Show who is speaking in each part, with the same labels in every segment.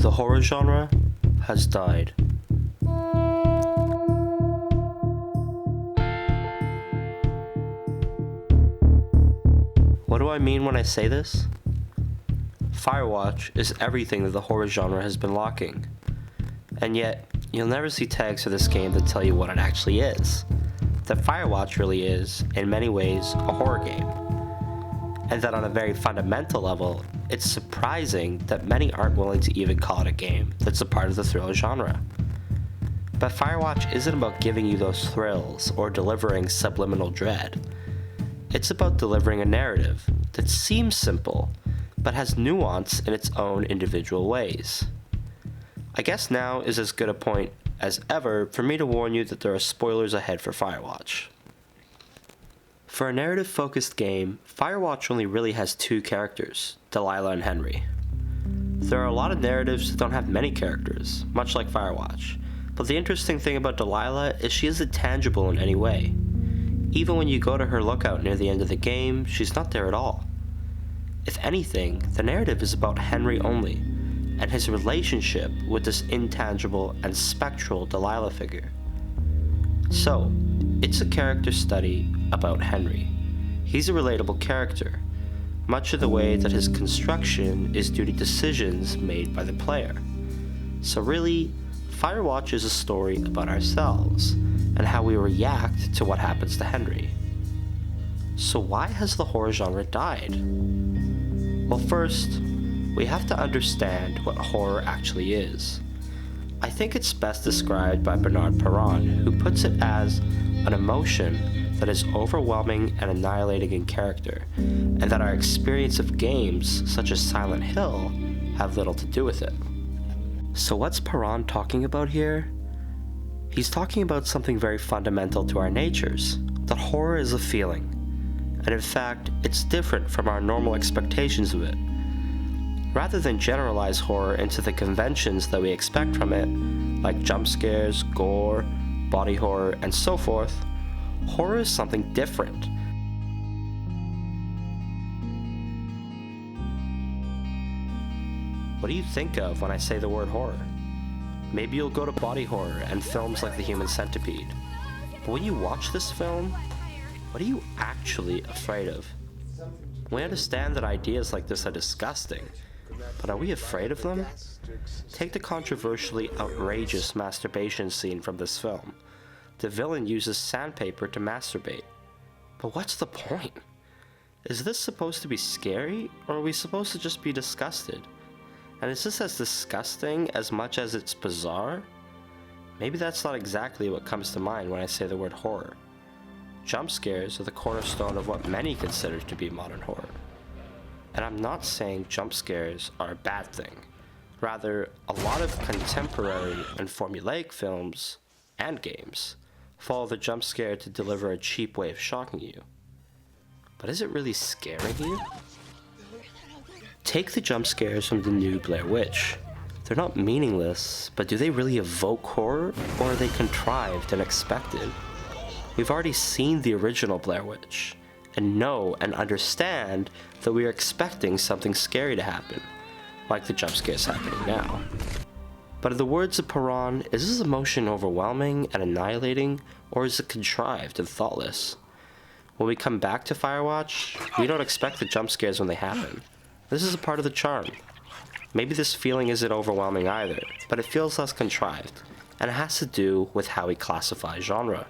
Speaker 1: The horror genre has died. What do I mean when I say this? Firewatch is everything that the horror genre has been lacking. And yet, you'll never see tags for this game that tell you what it actually is. That Firewatch really is, in many ways, a horror game. And that on a very fundamental level, it's surprising that many aren't willing to even call it a game that's a part of the thriller genre. But Firewatch isn't about giving you those thrills or delivering subliminal dread. It's about delivering a narrative that seems simple, but has nuance in its own individual ways. I guess now is as good a point as ever for me to warn you that there are spoilers ahead for Firewatch. For a narrative-focused game, Firewatch only really has two characters, Delilah and Henry. There are a lot of narratives that don't have many characters, much like Firewatch, but the interesting thing about Delilah is she isn't tangible in any way. Even when you go to her lookout near the end of the game, she's not there at all. If anything, the narrative is about Henry only, and his relationship with this intangible and spectral Delilah figure. So, it's a character study about Henry. He's a relatable character, much of the way that his construction is due to decisions made by the player. So really, Firewatch is a story about ourselves, and how we react to what happens to Henry. So why has the horror genre died? Well, first, we have to understand what horror actually is. I think it's best described by Bernard Perron, who puts it as an emotion that is overwhelming and annihilating in character, and that our experience of games, such as Silent Hill, have little to do with it. So what's Perron talking about here? He's talking about something very fundamental to our natures, that horror is a feeling, and in fact, it's different from our normal expectations of it. Rather than generalize horror into the conventions that we expect from it, like jump scares, gore, body horror, and so forth, horror is something different. What do you think of when I say the word horror? Maybe you'll go to body horror and films like The Human Centipede. But when you watch this film, what are you actually afraid of? We understand that ideas like this are disgusting, but are we afraid of them? Take the controversially outrageous masturbation scene from this film. The villain uses sandpaper to masturbate. But what's the point? Is this supposed to be scary, or are we supposed to just be disgusted? And is this as disgusting as much as it's bizarre? Maybe that's not exactly what comes to mind when I say the word horror. Jump scares are the cornerstone of what many consider to be modern horror. And I'm not saying jump scares are a bad thing. Rather, a lot of contemporary and formulaic films and games follow the jump scare to deliver a cheap way of shocking you. But is it really scaring you? Take the jump scares from the new Blair Witch. They're not meaningless, but do they really evoke horror, or are they contrived and expected? We've already seen the original Blair Witch, and know and understand that we are expecting something scary to happen, like the jump scares happening now. But in the words of Perron, is this emotion overwhelming and annihilating, or is it contrived and thoughtless? When we come back to Firewatch, we don't expect the jump scares when they happen. This is a part of the charm. Maybe this feeling isn't overwhelming either, but it feels less contrived, and it has to do with how we classify genre.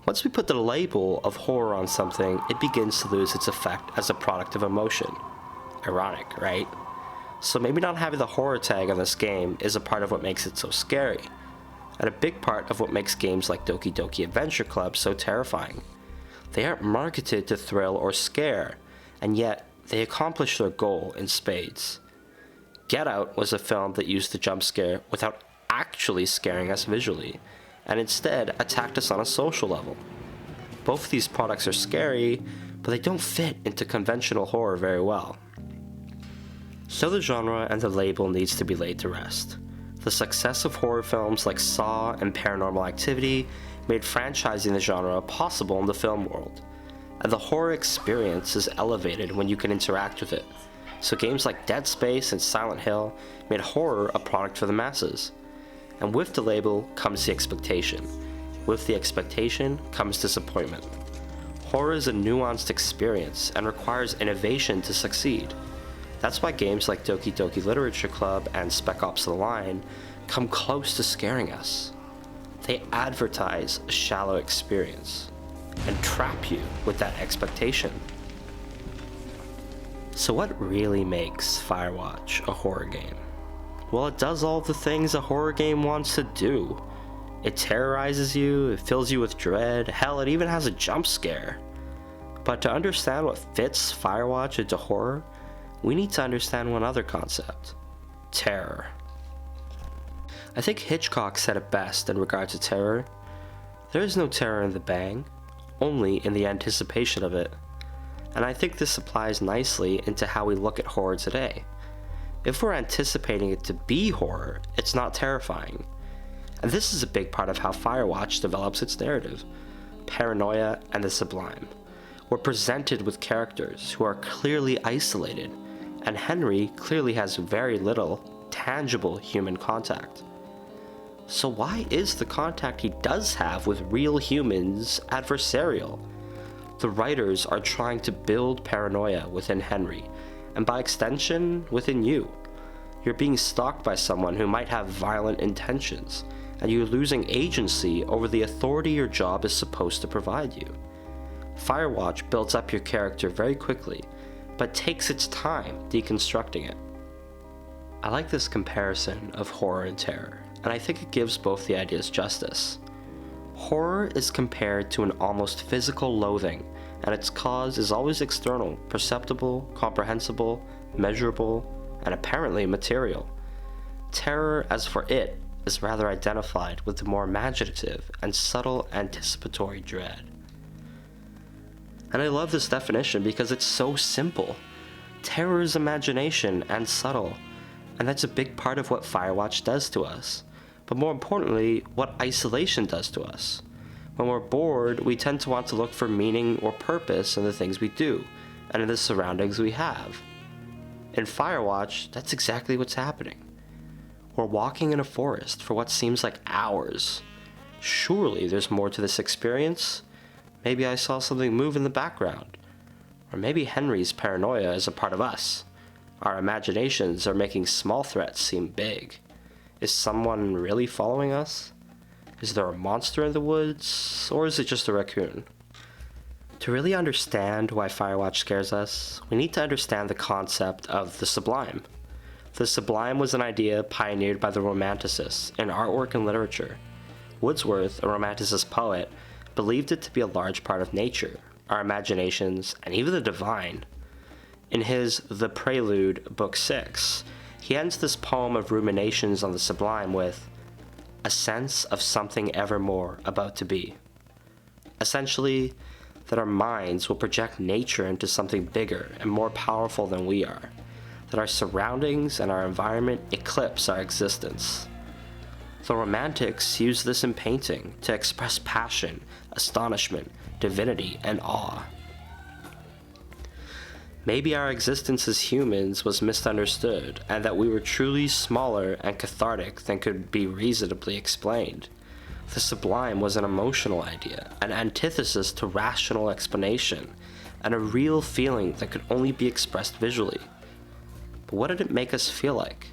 Speaker 1: Once we put the label of horror on something, it begins to lose its effect as a product of emotion. Ironic, right? So maybe not having the horror tag on this game is a part of what makes it so scary, and a big part of what makes games like Doki Doki Adventure Club so terrifying. They aren't marketed to thrill or scare, and yet they accomplish their goal in spades. Get Out was a film that used the jump scare without actually scaring us visually, and instead attacked us on a social level. Both of these products are scary, but they don't fit into conventional horror very well. So the genre and the label needs to be laid to rest. The success of horror films like Saw and Paranormal Activity made franchising the genre possible in the film world, and the horror experience is elevated when you can interact with it, So games like Dead Space and Silent Hill made horror a product for the masses. And with the label comes the expectation. With the expectation comes disappointment. Horror is a nuanced experience and requires innovation to succeed. That's why games like Doki Doki Literature Club and Spec Ops: The Line come close to scaring us. They advertise a shallow experience and trap you with that expectation. So what really makes Firewatch a horror game? Well, it does all the things a horror game wants to do. It terrorizes you, it fills you with dread, hell, it even has a jump scare. But to understand what fits Firewatch into horror, we need to understand one other concept: terror. I think Hitchcock said it best in regard to terror. There is no terror in the bang, only in the anticipation of it. And I think this applies nicely into how we look at horror today. If we're anticipating it to be horror, it's not terrifying. And this is a big part of how Firewatch develops its narrative. Paranoia and the sublime. We're presented with characters who are clearly isolated, and Henry clearly has very little tangible human contact. So why is the contact he does have with real humans adversarial? The writers are trying to build paranoia within Henry, and by extension, within you. You're being stalked by someone who might have violent intentions, and you're losing agency over the authority your job is supposed to provide you. Firewatch builds up your character very quickly, but takes its time deconstructing it. I like this comparison of horror and terror, and I think it gives both the ideas justice. Horror is compared to an almost physical loathing, and its cause is always external, perceptible, comprehensible, measurable, and apparently material. Terror, as for it, is rather identified with the more imaginative and subtle anticipatory dread. And I love this definition because it's so simple. Terror is imagination and subtle, and that's a big part of what Firewatch does to us. But more importantly, what isolation does to us. When we're bored, we tend to want to look for meaning or purpose in the things we do, and in the surroundings we have. In Firewatch, that's exactly what's happening. We're walking in a forest for what seems like hours. Surely there's more to this experience. Maybe I saw something move in the background. Or maybe Henry's paranoia is a part of us. Our imaginations are making small threats seem big. Is someone really following us? Is there a monster in the woods? Or is it just a raccoon? To really understand why Firewatch scares us, we need to understand the concept of the sublime. The sublime was an idea pioneered by the Romanticists in artwork and literature. Wordsworth, a Romanticist poet, believed it to be a large part of nature, our imaginations, and even the divine. In his The Prelude, Book 6, he ends this poem of ruminations on the sublime with a sense of something evermore about to be. Essentially, that our minds will project nature into something bigger and more powerful than we are, that our surroundings and our environment eclipse our existence. The Romantics used this in painting to express passion, astonishment, divinity, and awe. Maybe our existence as humans was misunderstood, and that we were truly smaller and cathartic than could be reasonably explained. The sublime was an emotional idea, an antithesis to rational explanation, and a real feeling that could only be expressed visually. But what did it make us feel like?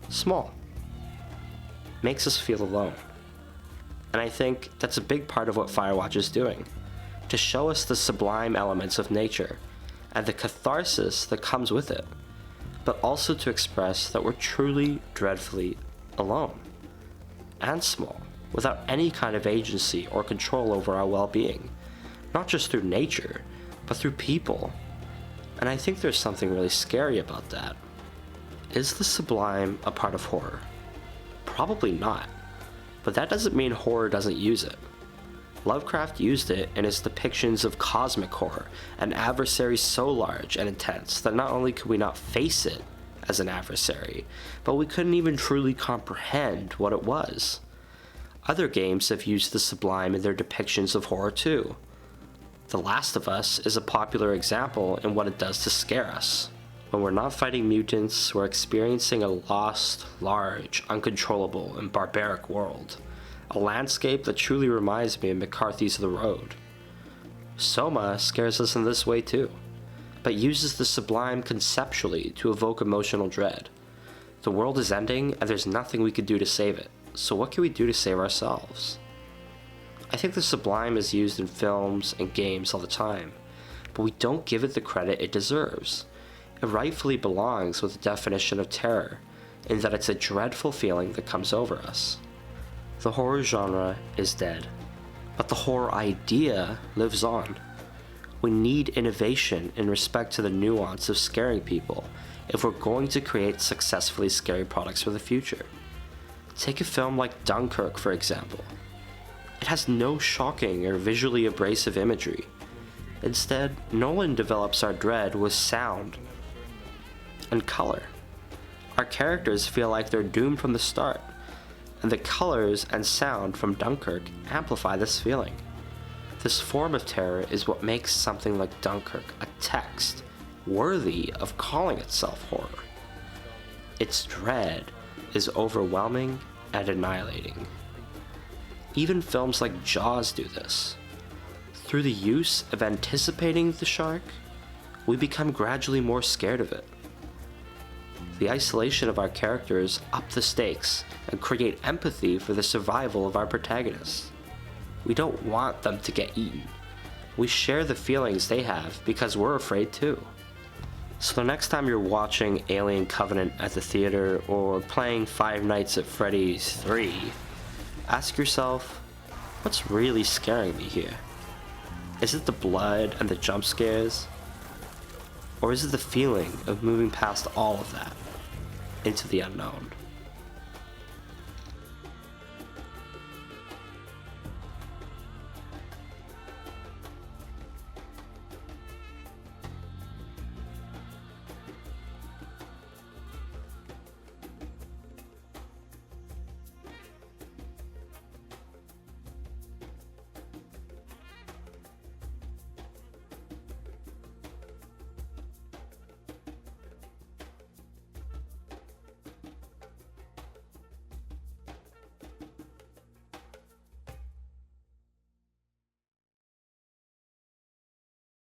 Speaker 1: Small. Makes us feel alone. And I think that's a big part of what Firewatch is doing, to show us the sublime elements of nature, and the catharsis that comes with it, but also to express that we're truly dreadfully alone, and small, without any kind of agency or control over our well-being, not just through nature, but through people. And I think there's something really scary about that. Is the sublime a part of horror? Probably not, but that doesn't mean horror doesn't use it. Lovecraft used it in his depictions of cosmic horror, an adversary so large and intense that not only could we not face it as an adversary, but we couldn't even truly comprehend what it was. Other games have used the sublime in their depictions of horror too. The Last of Us is a popular example in what it does to scare us. When we're not fighting mutants, we're experiencing a lost, large, uncontrollable, and barbaric world. A landscape that truly reminds me of McCarthy's The Road. Soma scares us in this way too, but uses the sublime conceptually to evoke emotional dread. The world is ending, and there's nothing we could do to save it, so what can we do to save ourselves? I think the sublime is used in films and games all the time, but we don't give it the credit it deserves. It rightfully belongs with the definition of terror, in that it's a dreadful feeling that comes over us. The horror genre is dead, but the horror idea lives on. We need innovation in respect to the nuance of scaring people if we're going to create successfully scary products for the future. Take a film like Dunkirk, for example. It has no shocking or visually abrasive imagery. Instead, Nolan develops our dread with sound and color. Our characters feel like they're doomed from the start, and the colors and sound from Dunkirk amplify this feeling. This form of terror is what makes something like Dunkirk a text worthy of calling itself horror. Its dread is overwhelming and annihilating. Even films like Jaws do this. Through the use of anticipating the shark, we become gradually more scared of it. The isolation of our characters up the stakes and create empathy for the survival of our protagonists. We don't want them to get eaten. We share the feelings they have because we're afraid too. So the next time you're watching Alien Covenant at the theater or playing Five Nights at Freddy's 3, ask yourself, what's really scaring me here? Is it the blood and the jump scares? Or is it the feeling of moving past all of that into the unknown?